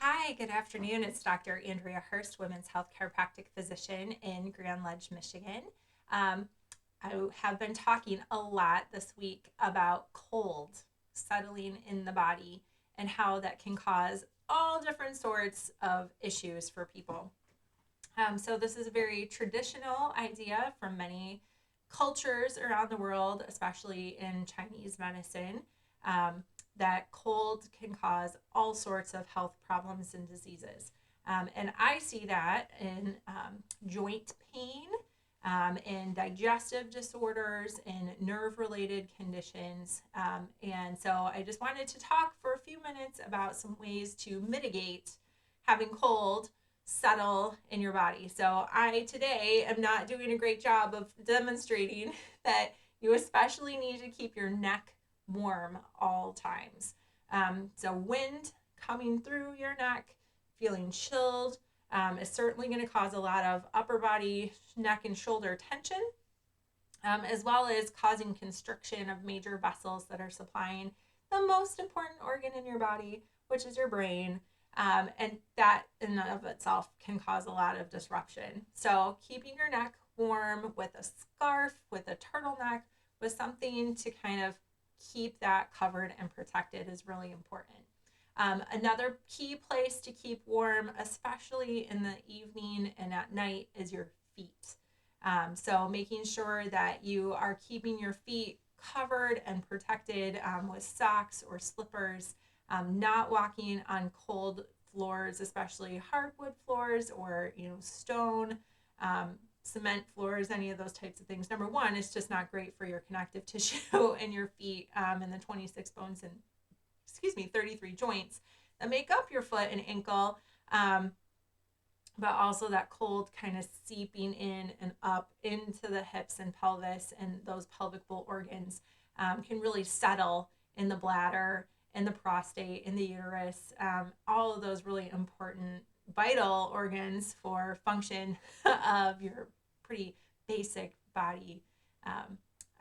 Hi, good afternoon. It's Dr. Andrea Herrst, women's health chiropractic physician in Grand Ledge, Michigan. Um, I have been talking a lot this week about cold settling in the body and how that can cause all different sorts of issues for people. So, this is a very traditional idea from many cultures around the world, especially in Chinese medicine, um, that cold can cause all sorts of health problems and diseases. And I see that in joint pain, in digestive disorders, in nerve related conditions. And so I just wanted to talk for a few minutes about some ways to mitigate having cold settle in your body. So I today am not doing a great job of demonstrating that you especially need to keep your neck warm all times. So wind coming through your neck, feeling chilled, is certainly going to cause a lot of upper body, neck, and shoulder tension, as well as causing constriction of major vessels that are supplying the most important organ in your body, which is your brain. And that in and of itself can cause a lot of disruption. So, keeping your neck warm with a scarf, with a turtleneck, with something to kind of keep that covered and protected is really important. Another key place to keep warm, especially in the evening and at night, is your feet. So making sure that you are keeping your feet covered and protected with socks or slippers, not walking on cold floors, especially hardwood floors or stone, cement floors, any of those types of things. Number one, it's just not great for your connective tissue and your feet and the 26 bones and 33 joints that make up your foot and ankle. But also that cold kind of seeping in and up into the hips and pelvis and those pelvic bowl organs can really settle in the bladder, in the prostate, in the uterus, all of those really important vital organs for function of your pretty basic body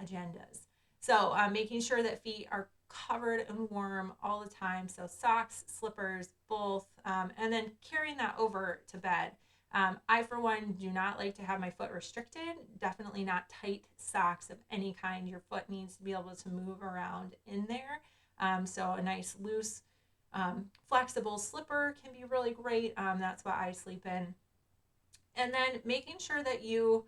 agendas. So making sure that feet are covered and warm all the time. So socks, slippers, both, and then carrying that over to bed. I, for one, do not like to have my foot restricted. Definitely not tight socks of any kind. Your foot needs to be able to move around in there. So a nice loose, flexible slipper can be really great. That's what I sleep in. And then making sure that you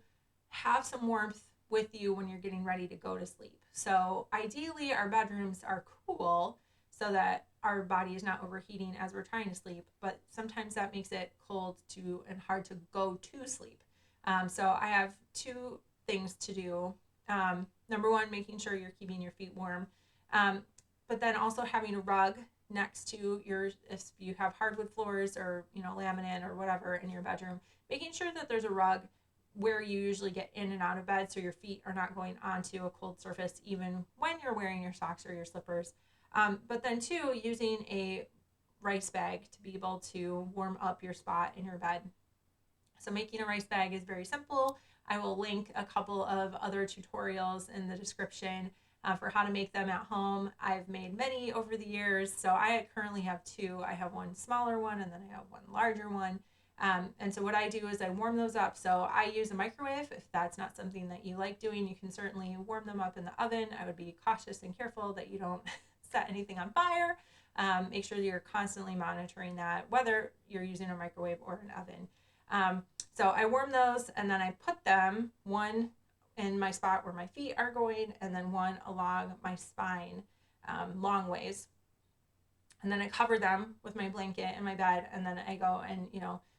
have some warmth with you when you're getting ready to go to sleep. So ideally, our bedrooms are cool so that our body is not overheating as we're trying to sleep, but sometimes that makes it cold to and hard to go to sleep. So I have two things to do. Number one, making sure you're keeping your feet warm, but then also having a rug next to your, if you have hardwood floors or laminate or whatever in your bedroom, making sure that there's a rug where you usually get in and out of bed so your feet are not going onto a cold surface even when you're wearing your socks or your slippers. But then two, using a rice bag to be able to warm up your spot in your bed. So making a rice bag is very simple. I will link a couple of other tutorials in the description for how to make them at home. I've made many over the years, so I currently have two. I have one smaller one and then I have one larger one. And so what I do is I warm those up. So I use a microwave. If that's not something that you like doing, you can certainly warm them up in the oven. I would be cautious and careful that you don't set anything on fire. Make sure that you're constantly monitoring that, whether you're using a microwave or an oven. So I warm those and then I put them one in my spot where my feet are going and then one along my spine long ways. And then I cover them with my blanket in my bed and then I go and,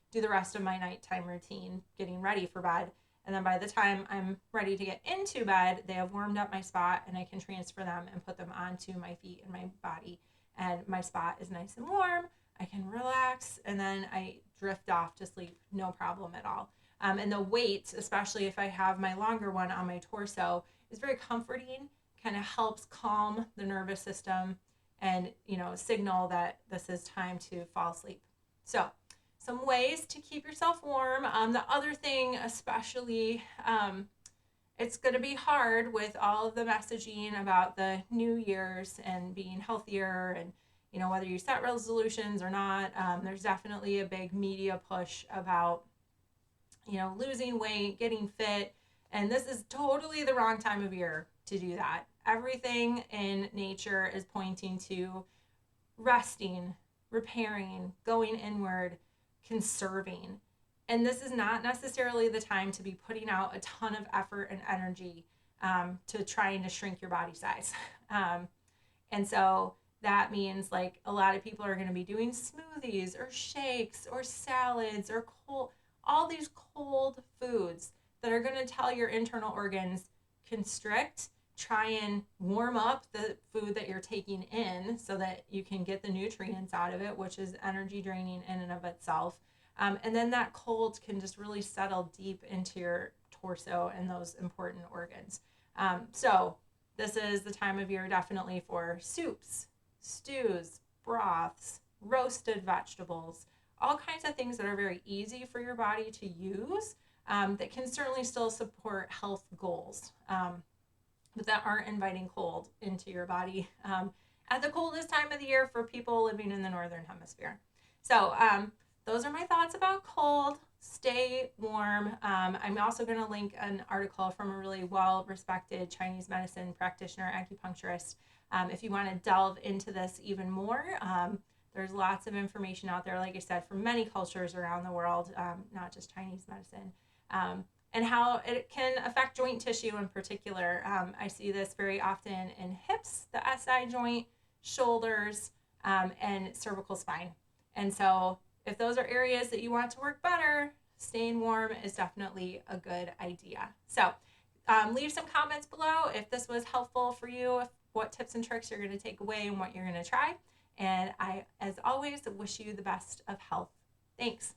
do the rest of my nighttime routine getting ready for bed. And then by the time I'm ready to get into bed, they have warmed up my spot and I can transfer them and put them onto my feet and my body. And my spot is nice and warm. I can relax and then I drift off to sleep, no problem at all. And the weight, especially if I have my longer one on my torso, is very comforting, kind of helps calm the nervous system and, signal that this is time to fall asleep. So, some ways to keep yourself warm. The other thing, especially, it's going to be hard with all of the messaging about the New Year's and being healthier and whether you set resolutions or not. There's definitely a big media push about, losing weight, getting fit. And this is totally the wrong time of year to do that. Everything in nature is pointing to resting, repairing, going inward, conserving. And this is not necessarily the time to be putting out a ton of effort and energy to trying to shrink your body size. And so that means like a lot of people are going to be doing smoothies or shakes or salads or all these cold foods that are going to tell your internal organs constrict, try and warm up the food that you're taking in so that you can get the nutrients out of it, which is energy draining in and of itself. And then that cold can just really settle deep into your torso and those important organs. So this is the time of year definitely for soups, stews, broths, roasted vegetables, all kinds of things that are very easy for your body to use that can certainly still support health goals, but that aren't inviting cold into your body at the coldest time of the year for people living in the Northern Hemisphere. So those are my thoughts about cold. Stay warm. I'm also going to link an article from a really well-respected Chinese medicine practitioner, acupuncturist. If you want to delve into this even more, there's lots of information out there, like I said, from many cultures around the world, not just Chinese medicine, and how it can affect joint tissue in particular. I see this very often in hips, the SI joint, shoulders, and cervical spine. And so if those are areas that you want to work better, staying warm is definitely a good idea. So leave some comments below if this was helpful for you, what tips and tricks you're going to take away and what you're going to try. And I, as always, wish you the best of health. Thanks.